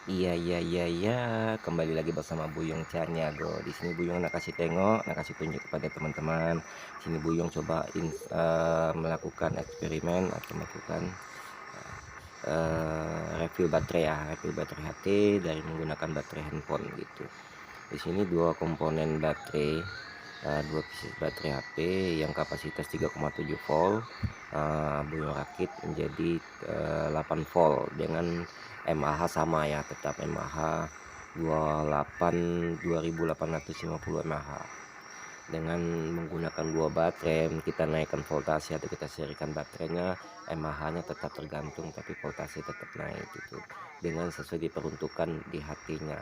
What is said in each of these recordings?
Iya, kembali lagi bersama Buyung Caniago. Di sini Buyung nak kasih tengok, nak kasih tunjuk kepada teman-teman. Sini Buyung cobain melakukan eksperimen atau melakukan review baterai ya, review baterai HT dari menggunakan baterai handphone gitu. Di sini dua komponen baterai, dua pieces baterai HP yang kapasitas 3,7 volt, Buyung rakit menjadi 8 volt dengan mAh sama ya, tetap mAh 28.2850 mAh. Dengan menggunakan dua baterai kita naikkan voltase atau kita serikan baterainya, mAh-nya tetap tergantung tapi voltase tetap naik gitu, dengan sesuai diperuntukkan di hatinya.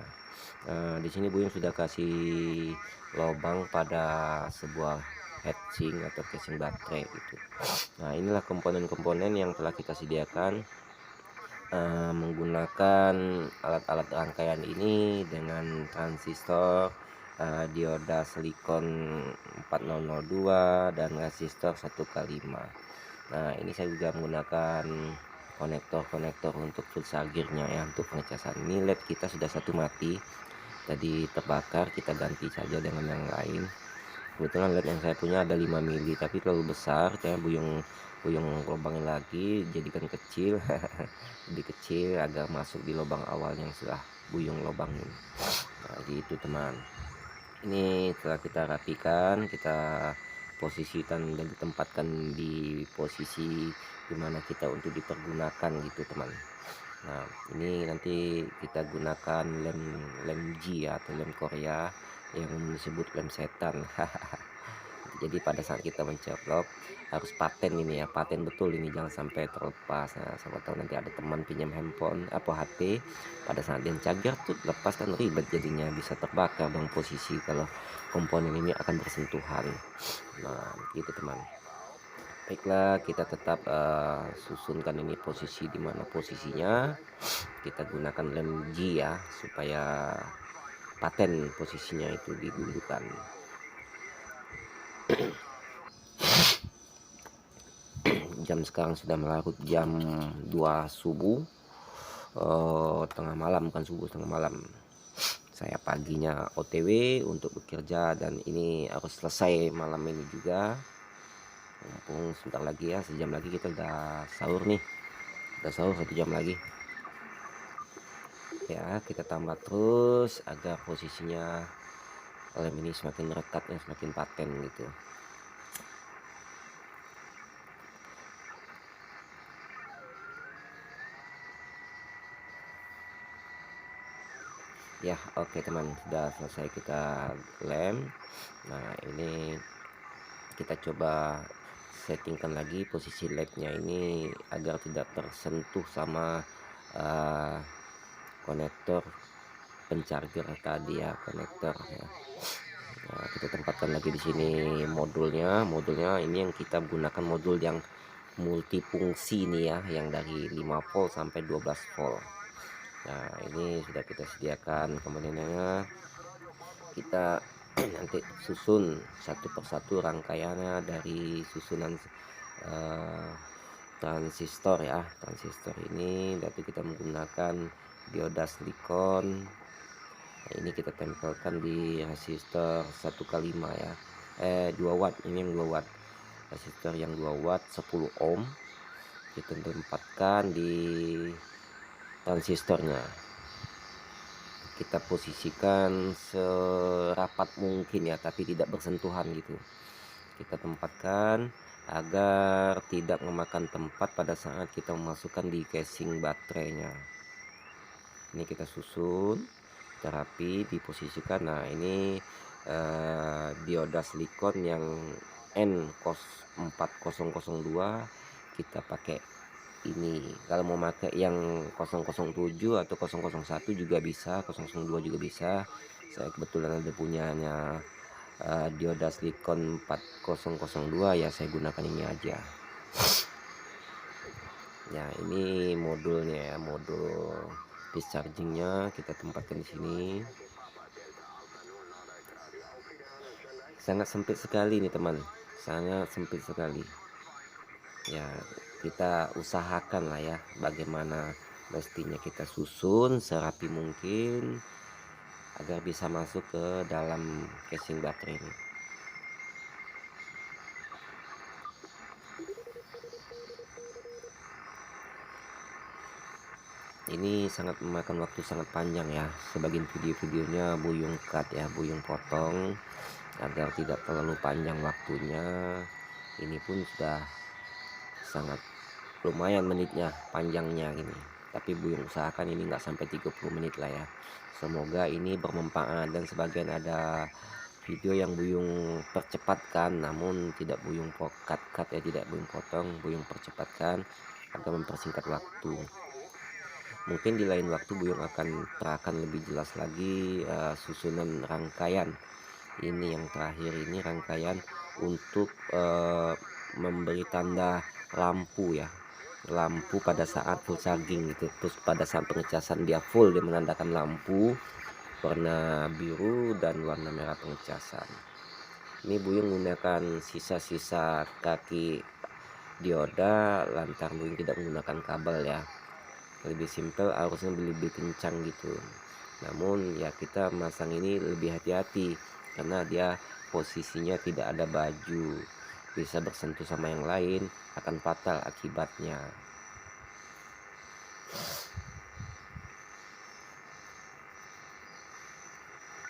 Di sini Buyung sudah kasih lubang pada sebuah heatsink atau casing baterai gitu. Nah, inilah komponen-komponen yang telah kita sediakan. Menggunakan alat-alat rangkaian ini dengan transistor, dioda silikon 4002 dan resistor 1K5. Nah, ini saya juga menggunakan konektor-konektor untuk full chargernya ya, untuk pengecasan. Ini LED kita sudah satu mati, tadi terbakar, kita ganti saja dengan yang lain. Kebetulan LED yang saya punya ada 5 mili tapi terlalu besar, saya buyung lubangin lagi, jadikan kecil. Lebih kecil agar masuk di lubang awal yang sudah buyung lubangin. Nah, gitu teman. Ini setelah kita rapikan, kita posisikan dan ditempatkan di posisi dimana kita untuk dipergunakan gitu teman. Nah, ini nanti kita gunakan lem G atau lem Korea yang disebut lem setan. Jadi pada saat kita menceplok harus paten ini ya, paten betul ini, jangan sampai terlepas. Nah, siapa tahu nanti ada teman pinjam handphone apa HP, pada saat dia charger tuh lepas kan ribet, jadinya bisa terbakar dong posisi kalau komponen ini akan bersentuhan. Nah, gitu teman. Baiklah, kita tetap susunkan ini posisi di mana posisinya. Kita gunakan lem G ya, supaya paten posisinya itu didudukan. Jam sekarang sudah melarut jam 2 subuh, tengah malam, bukan subuh, tengah malam. Saya paginya OTW untuk bekerja dan ini harus selesai malam ini juga. Mumpung sebentar lagi ya, sejam lagi kita udah sahur nih, udah sahur 1 jam lagi ya. Kita tambah terus agar posisinya lem ini semakin rekatnya semakin paten gitu. Ya, oke teman, sudah selesai kita lem. Nah, ini kita coba settingkan lagi posisi LED-nya ini agar tidak tersentuh sama konektor pencharger tadi ya, konektor ya. Nah, kita tempatkan lagi di sini modulnya ini yang kita gunakan modul yang multifungsi nih ya, yang dari 5 volt sampai 12 volt. Nah, ini sudah kita sediakan komponennya, kita nanti susun satu persatu rangkaiannya dari susunan transistor ya. Transistor ini nanti kita menggunakan dioda silikon. Nah, ini kita tempelkan di resistor 1K5 ya, 2 watt, ini yang 2 watt, resistor yang 2 watt 10 ohm kita tempatkan di transistornya. Kita posisikan serapat mungkin ya, tapi tidak bersentuhan gitu. Kita tempatkan agar tidak memakan tempat pada saat kita memasukkan di casing baterainya. Ini kita susun, kita rapi, diposisikan. Nah, ini dioda silikon yang N4002 kita pakai ini. Kalau mau pakai yang 007 atau 001 juga bisa, 002 juga bisa. Saya kebetulan ada punyanya dioda silikon 4002 ya, saya gunakan ini aja. Ya, ini modulnya ya, modul fast chargingnya kita tempatkan di sini. Sangat sempit sekali nih teman, sangat sempit sekali ya. Kita usahakan lah ya bagaimana mestinya kita susun serapi mungkin agar bisa masuk ke dalam casing baterai ini. Ini sangat memakan waktu sangat panjang ya, sebagian video-videonya Buyung cut ya, Buyung potong agar tidak terlalu panjang waktunya. Ini pun sudah sangat lumayan menitnya, panjangnya ini, tapi Buyung usahakan ini nggak sampai 30 menit lah ya. Semoga ini bermanfaat, dan sebagian ada video yang Buyung percepatkan namun tidak Buyung cut ya, tidak Buyung potong, Buyung percepatkan agar mempersingkat waktu. Mungkin di lain waktu Buyung akan terangkan lebih jelas lagi susunan rangkaian ini. Yang terakhir ini rangkaian untuk memberi tanda lampu ya, lampu pada saat full charging gitu. Terus pada saat pengecasan dia full, dia menandakan lampu warna biru dan warna merah pengecasan. Ini Buyung menggunakan sisa-sisa kaki dioda lantaran Buyung tidak menggunakan kabel ya, lebih simpel, arusnya lebih kencang gitu. Namun ya kita masang ini lebih hati-hati karena dia posisinya tidak ada baju, bisa bersentuh sama yang lain, akan fatal akibatnya.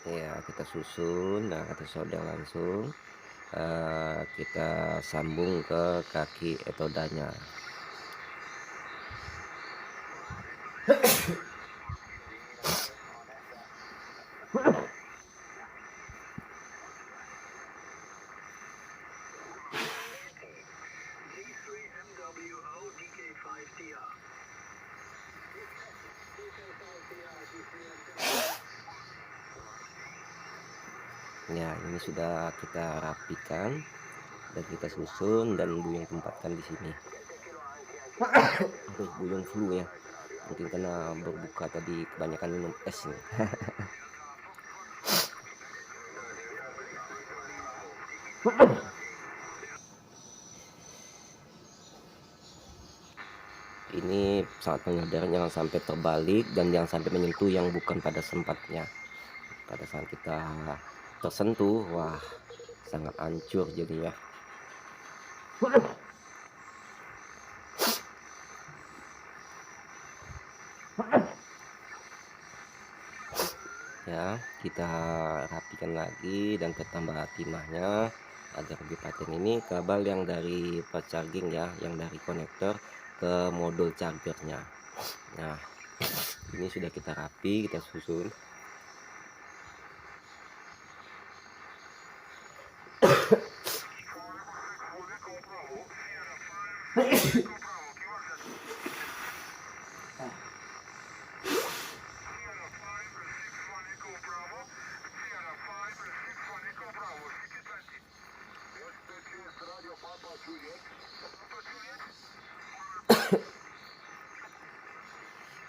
Ya kita susun, nah kita solder langsung, kita sambung ke kaki etodanya. Ya ini sudah kita rapikan dan kita susun dan Buyung tempatkan di sini. Terus Buyung flu ya, mungkin karena berbuka tadi kebanyakan minum es nih. Ini sangat pengajaran, jangan sampai terbalik dan jangan sampai menyentuh yang bukan pada tempatnya. Pada saat kita tersentuh, wah sangat hancur jadinya. Ya kita rapikan lagi dan kita tambah timahnya agar lebih paten. Ini kabel yang dari fast charging ya, yang dari konektor ke modul chargernya. Nah ini sudah kita rapi, kita susun.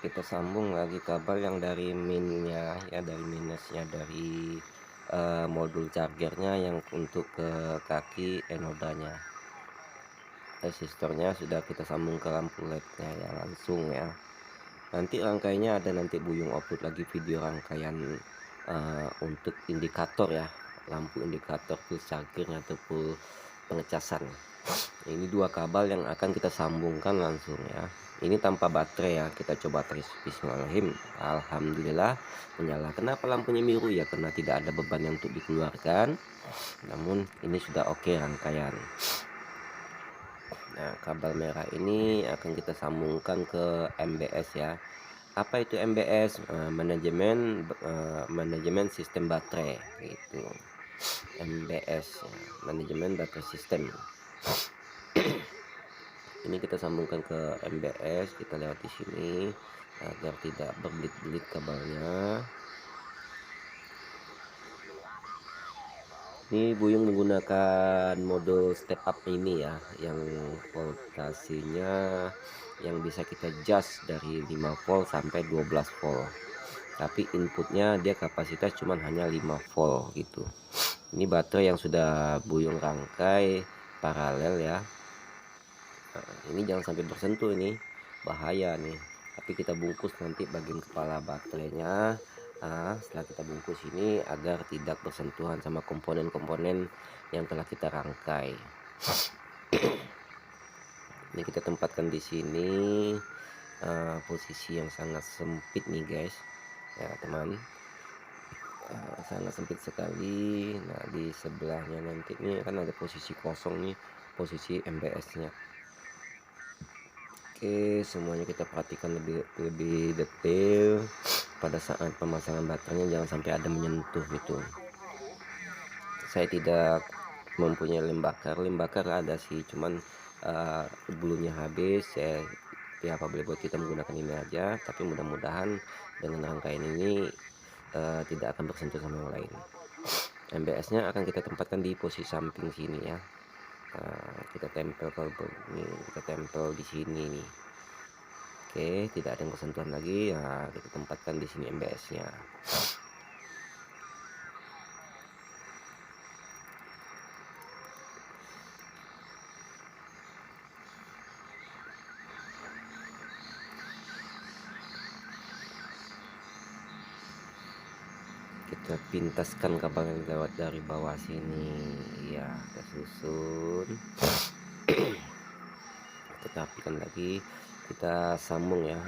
Kita sambung lagi kabel yang dari minnya ya, dari minusnya dari modul chargernya yang untuk ke kaki enodanya. Resistornya sudah kita sambung ke lampu lednya ya langsung ya. Nanti rangkainya ada, nanti Buyung upload lagi video rangkaian untuk indikator ya, lampu indikator full charger atau full pengecasan. Ini dua kabel yang akan kita sambungkan langsung ya. Ini tanpa baterai ya, kita coba tes. Bismillahirrahmanirrahim. Alhamdulillah menyala. Kenapa lampunya biru ya? Karena tidak ada beban yang untuk dikeluarkan. Namun ini sudah oke rangkaian. Nah kabel merah ini akan kita sambungkan ke MBS ya. Apa itu MBS? Manajemen sistem baterai gitu. MBS ya, manajemen baterai sistem. Ini kita sambungkan ke MBS, kita lewat di sini agar tidak berbelit-belit kabelnya. Ini Buyung menggunakan mode step up ini ya, yang voltasenya yang bisa kita adjust dari 5 volt sampai 12 volt. Tapi inputnya dia kapasitas cuman hanya 5 volt gitu. Ini baterai yang sudah Buyung rangkai paralel ya. Nah, ini jangan sampai bersentuh, ini bahaya nih. tapi kita bungkus nanti bagian kepala baterainya. Setelah kita bungkus ini agar tidak bersentuhan sama komponen-komponen yang telah kita rangkai. Ini kita tempatkan di sini, posisi yang sangat sempit nih guys ya teman, sangat sempit sekali. Nah di sebelahnya nanti ini kan ada posisi kosong nih, posisi MBS nya. Oke, semuanya kita perhatikan lebih detail pada saat pemasangan baterainya, jangan sampai ada menyentuh gitu. Saya tidak mempunyai lem bakar ada sih, cuman bulunya habis. Ya apa boleh buat, kita menggunakan ini aja, tapi mudah-mudahan dengan rangkaian ini tidak akan bersentuh sama yang lain. MBS nya akan kita tempatkan di posisi samping sini ya. Kita tempel ini, kita tempel di sini nih. Oke, tidak ada yang bersentuhan lagi ya, kita tempatkan di sini MBS nya. Kita pintaskan kabel yang lewat dari bawah sini ya, kita susun. Kita rapikan lagi, kita sambung ya,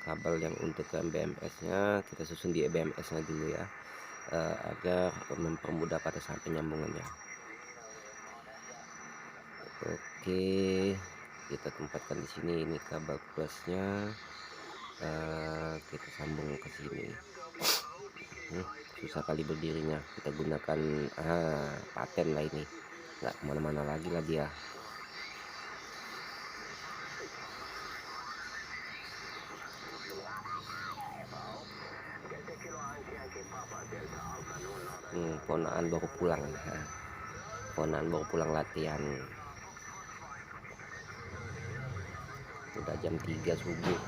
kabel yang untuk ke BMS nya kita susun di BMS nya dulu ya, agar mempermudah pada saat penyambungannya. Oke, kita tempatkan di sini, ini kabel plusnya, kita sambung ke sini. Susah kali berdirinya, kita gunakan paten lah ini, nggak kemana-mana lagi lah dia. Ponaan baru pulang, ponaan baru pulang latihan, udah jam 3 subuh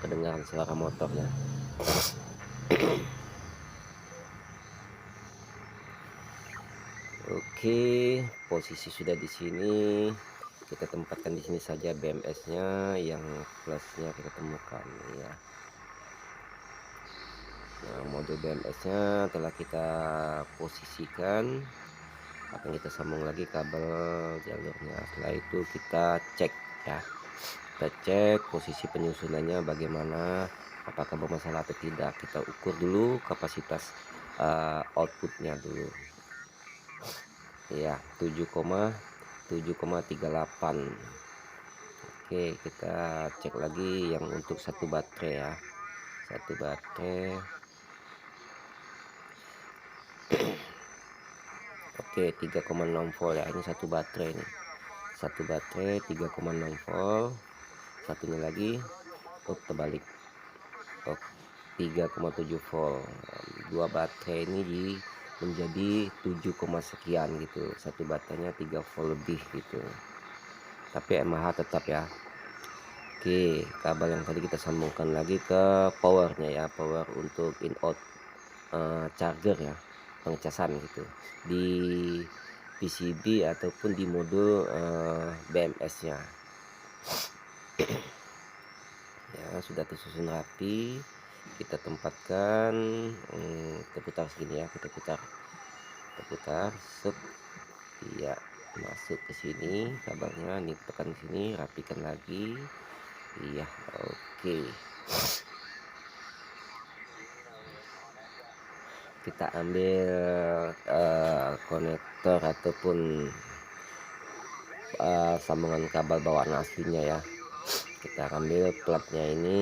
kedengaran suara motornya. Oke, posisi sudah di sini, kita tempatkan di sini saja BMS nya, yang plusnya kita temukan ya. Nah, modul BMS nya telah kita posisikan, akan kita sambung lagi kabel jalurnya. Setelah itu kita cek ya, kita cek posisi penyusunannya bagaimana, apakah bermasalah atau tidak. Kita ukur dulu kapasitas outputnya dulu ya, 7,38. Oke, kita cek lagi yang untuk satu baterai ya, satu baterai. Oke, 3,6 volt ya, ini satu baterai nih, satu baterai 3,6 volt. Satunya lagi terbalik, 3,7 volt. Dua baterai ini menjadi 7, sekian gitu, satu baterainya 3 volt lebih gitu, tapi mAh tetap ya. Oke, kabel yang tadi kita sambungkan lagi ke powernya ya, power untuk in out charger ya, pengecasan gitu di PCB ataupun di modul BMS nya ya. Sudah tersusun rapi, kita tempatkan, kita putar segini ya, kita putar set ya, masuk ke sini kabelnya, nih tekan sini, rapikan lagi iya. Oke, kita ambil konektor ataupun sambungan kabel bawaan aslinya ya. Kita ambil platnya ini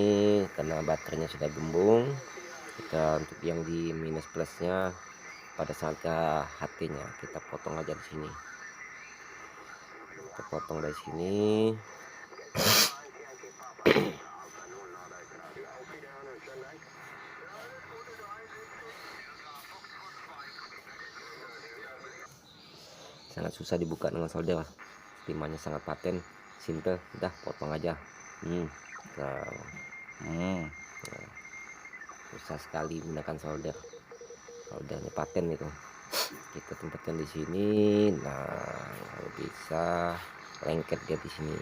karena baterainya sudah gembung. Kita untuk yang di minus plusnya pada saat ke HT nya kita potong aja di sini, kita potong dari sini. Sangat susah dibuka dengan solder, timahnya sangat paten, simple, udah potong aja. Nah, susah sekali menggunakan soldernya paten itu. Kita tempatkan di sini. Nah, kalau bisa lengket dia di sini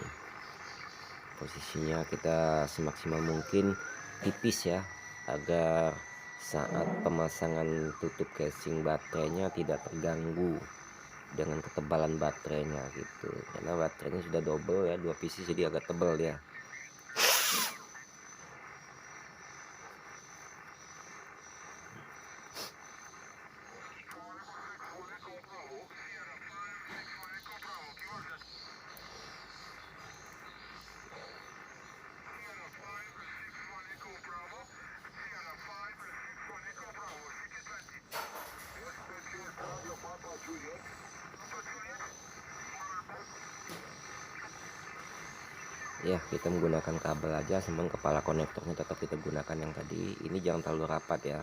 posisinya kita semaksimal mungkin tipis ya, agar saat pemasangan tutup casing baterainya tidak terganggu dengan ketebalan baterainya gitu, karena baterainya sudah double ya, 2 pieces, jadi agak tebal ya. Ya, kita menggunakan kabel aja, semua kepala konektornya tetap kita gunakan yang tadi. Ini jangan terlalu rapat ya,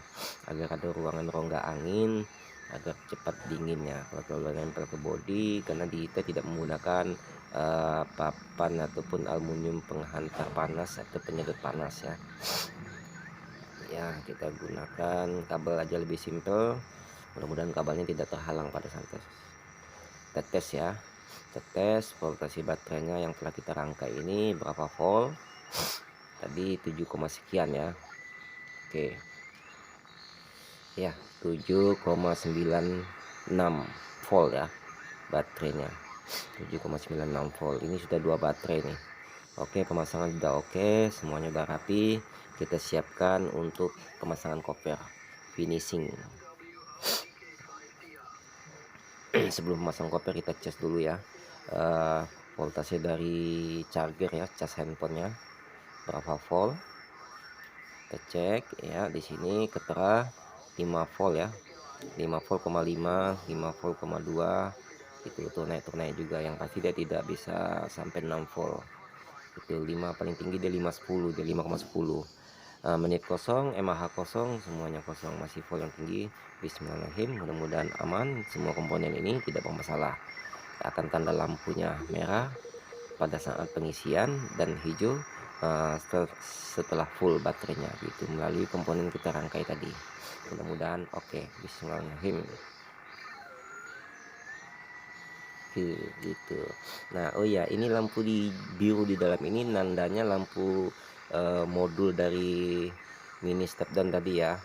agar ada ruangan rongga angin, agar cepat dinginnya. Kalau terlalu nempel ke bodi, karena kita tidak menggunakan papan ataupun aluminium penghantar panas atau penyedot panas ya. Ya, kita gunakan kabel aja, lebih simple. Mudah-mudahan kabelnya tidak terhalang pada saat tes ya. Tes voltasi baterainya yang telah kita rangkai ini berapa volt. Tadi 7, sekian ya. Oke ya, 7,96 volt ya baterainya, 7,96 volt. Ini sudah 2 baterai nih. Oke, pemasangan sudah oke, semuanya udah rapi. Kita siapkan untuk pemasangan cover finishing. Sebelum memasang cover kita cas dulu ya, voltase dari charger ya, cas handphonenya berapa volt. Kita cek ya, di sini ketera 5 volt ya, 5 volt, 5 volt, 2 itu naik juga, yang pasti dia tidak bisa sampai 6 volt. Itu 5 paling tinggi, dia 510, dia 5,10. Menit kosong, mAh kosong, semuanya kosong, masih volt yang tinggi. Bismillahirrahmanirrahim, mudah-mudahan aman semua komponen ini, tidak bermasalah. Akan tanda lampunya merah pada saat pengisian dan hijau setelah full baterainya gitu, melalui komponen kita rangkai tadi. Mudah-mudahan oke. Bismillahirrahmanirrahim gitu. Nah, oh ya, ini lampu di biru di dalam ini nandanya lampu modul dari mini step down tadi ya.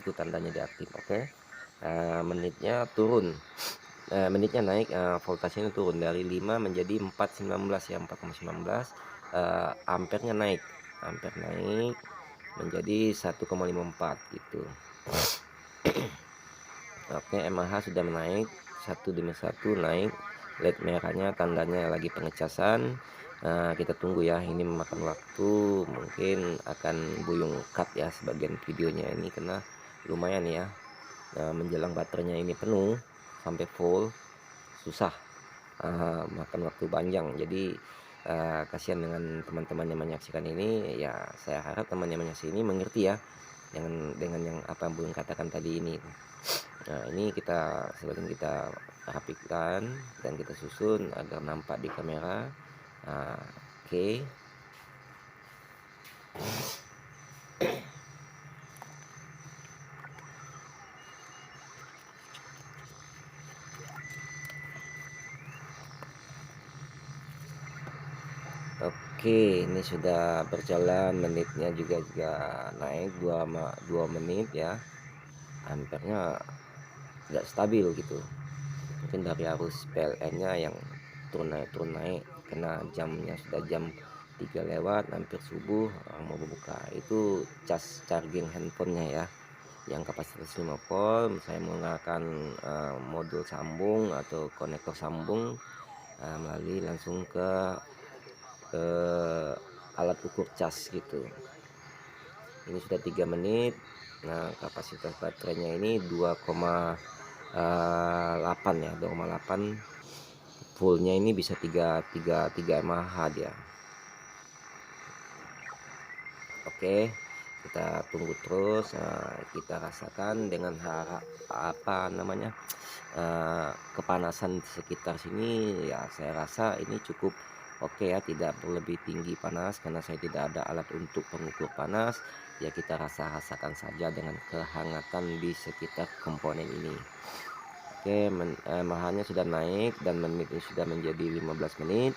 Itu tandanya diaktif. Oke. Menitnya turun, menitnya naik, voltasenya turun dari 5 menjadi 4,19 ya, 4,19. Ampernya naik, ampere naik menjadi 1,54 gitu. Oke, mAh sudah menaik satu demi satu, naik. LED merahnya tandanya lagi pengecasan. Kita tunggu ya, ini memakan waktu, mungkin akan buyung cut ya sebagian videonya ini, karena lumayan ya. Menjelang baterainya ini penuh sampai full, susah, makan waktu panjang. Jadi kasihan dengan teman-teman yang menyaksikan ini ya. Saya harap teman yang menyaksikan ini mengerti ya dengan yang apa yang belum katakan tadi ini. Nah, ini kita sebagian kita rapikan dan kita susun agar nampak di kamera. Oke. Oke, ini sudah berjalan, menitnya juga naik 2 menit ya. Ampernya tidak stabil gitu, mungkin dari arus PLN-nya yang turun naik, karena jamnya sudah jam 3 lewat, hampir subuh, mau berbuka. Itu cas charging handphonenya ya, yang kapasitas 5 volt. Saya menggunakan modul sambung atau konektor sambung, melalui langsung ke alat ukur cas gitu. Ini sudah 3 menit. Nah, kapasitas baterainya ini 2,8 ya, 2,8. Fullnya ini bisa 3 mAh dia. Oke, kita tunggu terus. Kita rasakan dengan kepanasan di sekitar sini ya. Saya rasa ini cukup oke ya, tidak berlebih tinggi panas, karena saya tidak ada alat untuk pengukur panas ya. Kita rasakan saja dengan kehangatan di sekitar komponen ini. Oke, mAh-nya sudah naik dan menitnya sudah menjadi 15 menit.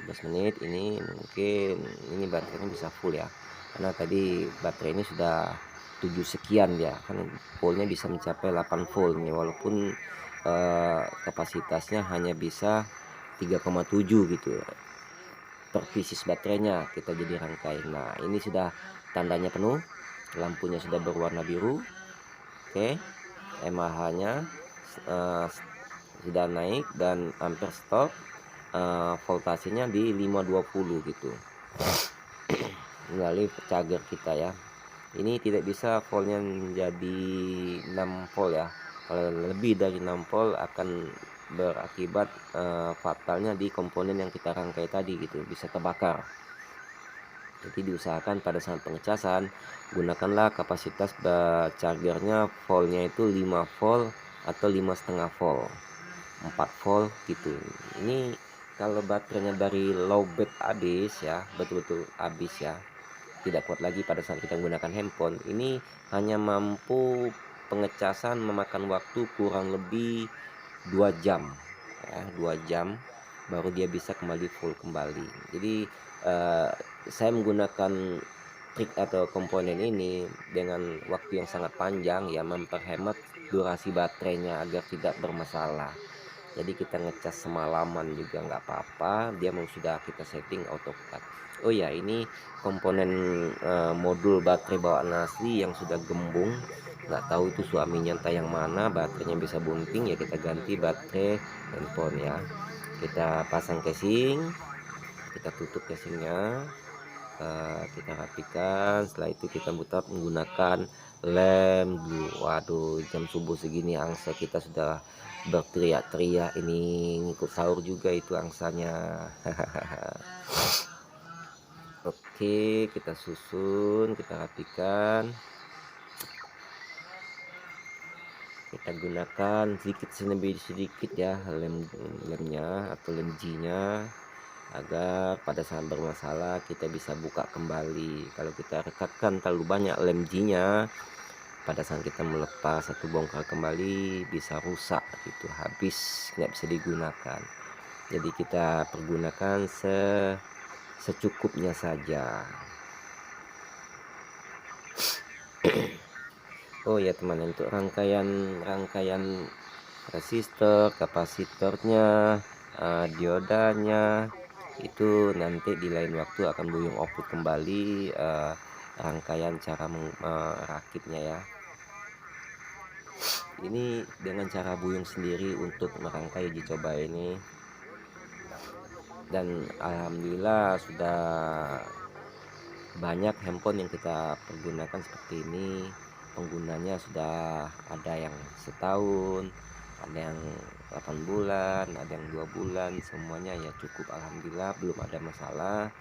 15 menit ini mungkin ini baterainya bisa full ya, karena tadi baterai ini sudah 7 sekian ya, kan voltnya bisa mencapai 8 volt nih, walaupun kapasitasnya hanya bisa 3,7 gitu per pieces baterainya kita jadi rangkai. Nah ini sudah tandanya penuh, lampunya sudah berwarna biru. Oke, mAh-nya sudah naik dan ampere stop, voltasenya di 520 gitu melalui charger kita ya. Ini tidak bisa voltnya menjadi 6 volt ya, kalau lebih dari 6 volt akan berakibat fatalnya di komponen yang kita rangkai tadi gitu, bisa terbakar. Jadi diusahakan pada saat pengecasan gunakanlah kapasitas chargernya voltnya itu 5 volt atau 5,5 volt, 4 volt gitu. Ini kalau baterainya dari lowbat habis ya, betul-betul habis ya, tidak kuat lagi pada saat kita menggunakan handphone, ini hanya mampu pengecasan memakan waktu kurang lebih 2 jam ya, 2 jam baru dia bisa kembali full kembali. Jadi saya menggunakan trik atau komponen ini dengan waktu yang sangat panjang ya, memperhemat durasi baterainya agar tidak bermasalah. Jadi kita ngecas semalaman juga nggak apa-apa, dia mau sudah kita setting AutoCAD. Oh ya, ini komponen modul baterai bawaan asli yang sudah gembung, nggak tahu itu suaminya entah yang mana, baterainya bisa bunting ya, kita ganti baterai handphone ya. Kita pasang casing, kita tutup casingnya, kita rapikan. Setelah itu kita putar menggunakan lem dulu. Waduh, jam subuh segini angsa kita sudah berteriak-teriak, ini ngikut sahur juga itu angsanya. Oke, kita susun, kita rapikan, kita gunakan sedikit sedikit ya lemnya atau lem G-nya, agar pada saat bermasalah kita bisa buka kembali. Kalau kita rekatkan terlalu banyak lem G-nya, pada saat kita melepas atau bongkar kembali bisa rusak gitu, habis nggak bisa digunakan. Jadi kita pergunakan secukupnya saja. Oh ya teman, untuk rangkaian resistor, kapasitornya, diodanya itu nanti di lain waktu akan Buyung upload kembali rangkaian cara merakitnya ya. Ini dengan cara Buyung sendiri untuk merangkai uji coba ini, dan alhamdulillah sudah banyak handphone yang kita pergunakan seperti ini. Penggunanya sudah ada yang setahun, ada yang 8 bulan, ada yang 2 bulan, semuanya ya cukup alhamdulillah, belum ada masalah.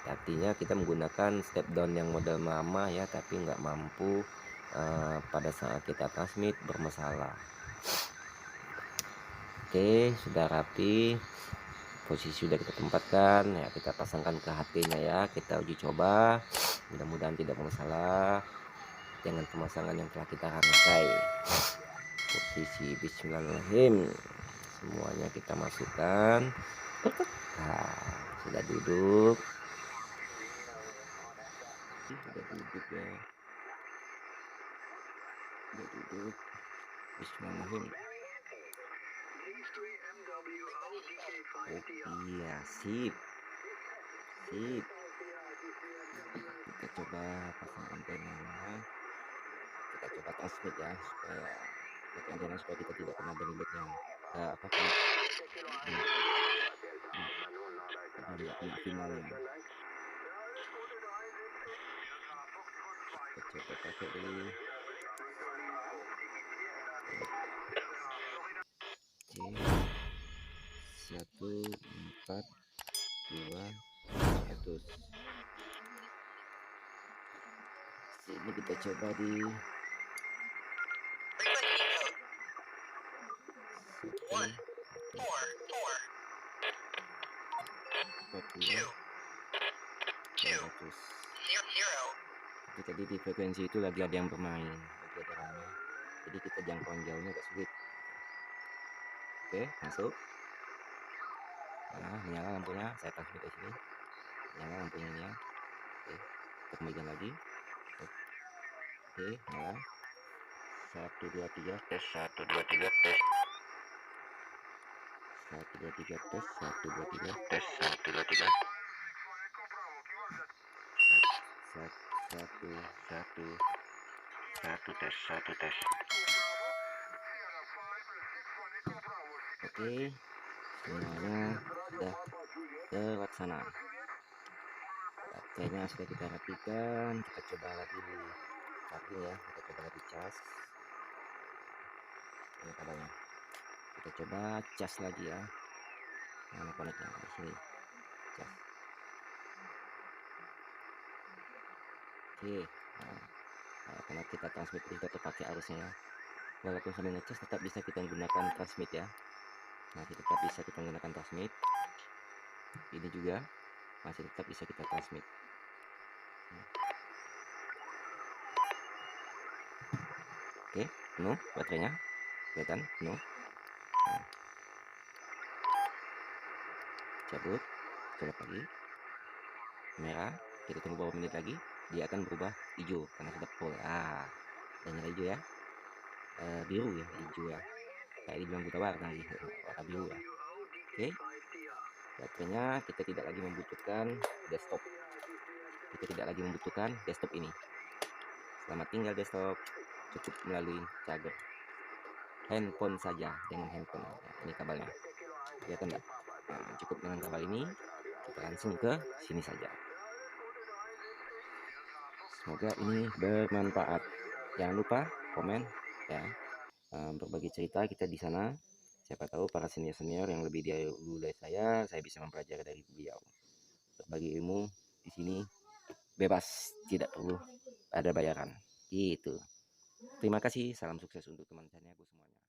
Artinya kita menggunakan step down yang model lama ya, tapi nggak mampu pada saat kita transmit bermasalah. Oke, sudah rapi, posisi sudah kita tempatkan ya, kita pasangkan ke HT-nya ya, kita uji coba, mudah-mudahan tidak bermasalah dengan pemasangan yang telah kita rangkai. Posisi bismillahirrahmanirrahim, semuanya kita masukkan. Nah, sudah duduk ya, sudah duduk. Bismillahirrahmanirrahim. Oh iya, sip. Kita coba pasang antenanya, kita coba transmit ya, supaya pakai antena supaya kita tidak kena delay-nya, apa kena nggak kena finalnya. Kita coba pakai dulu. C 142100. Sini kita coba di 200. Jadi tadi di frekuensi itu lagi ada yang bermain, lagi ada rame. Jadi kita jangkauan jauhnya agak sulit. Oke, masuk. Nah, menyala lampunya, saya transmit di sini. Nyala lampunya ini ya. Oke, kita kembalikan lagi. Oke, nyala. 1 2 3 tes, 1 2 3 tes. 1 2 3 tes, 1 2 3 tes, 1 2 3. Satu, satu tes, satu tes. Oke, semuanya sudah terlaksana. Baterainya sudah kita rapikan, kita coba lagi di charging ya, kita coba lagi cas. Ini kabelnya. Kita coba cas lagi ya. Mana koneknya? Di sini. Cas. Oke. Nah, karena kita transmit kita terpakai arusnya ya. Walaupun sambil ngecas tetap bisa kita gunakan transmit ya. Nah, tetap bisa kita gunakan transmit. Ini juga masih tetap bisa kita transmit. Oke, penuh baterainya. Kelihatan penuh. Nah, cabut, colok lagi. Merah, kita tunggu beberapa menit lagi, dia akan berubah hijau karena sudah full. Dan nyala hijau ya. Biru ya, hijau ya. Kayak dibilang buta warna gitu, warna biru ya. Oke. Baterainya kita tidak lagi membutuhkan desktop. Kita tidak lagi membutuhkan desktop ini. Selamat tinggal desktop. Cukup melalui charger handphone saja, dengan handphone aja. Ini kabelnya. Kelihatan enggak? Nah, cukup dengan kabel ini. Kita langsung ke sini saja. Semoga ini bermanfaat. Jangan lupa komen ya, berbagi cerita kita di sana. Siapa tahu para senior-senior yang lebih dahulu dari saya bisa mempelajari dari beliau. Berbagi ilmu di sini bebas, tidak perlu ada bayaran. Gitu. Terima kasih, salam sukses untuk teman-temanku semuanya.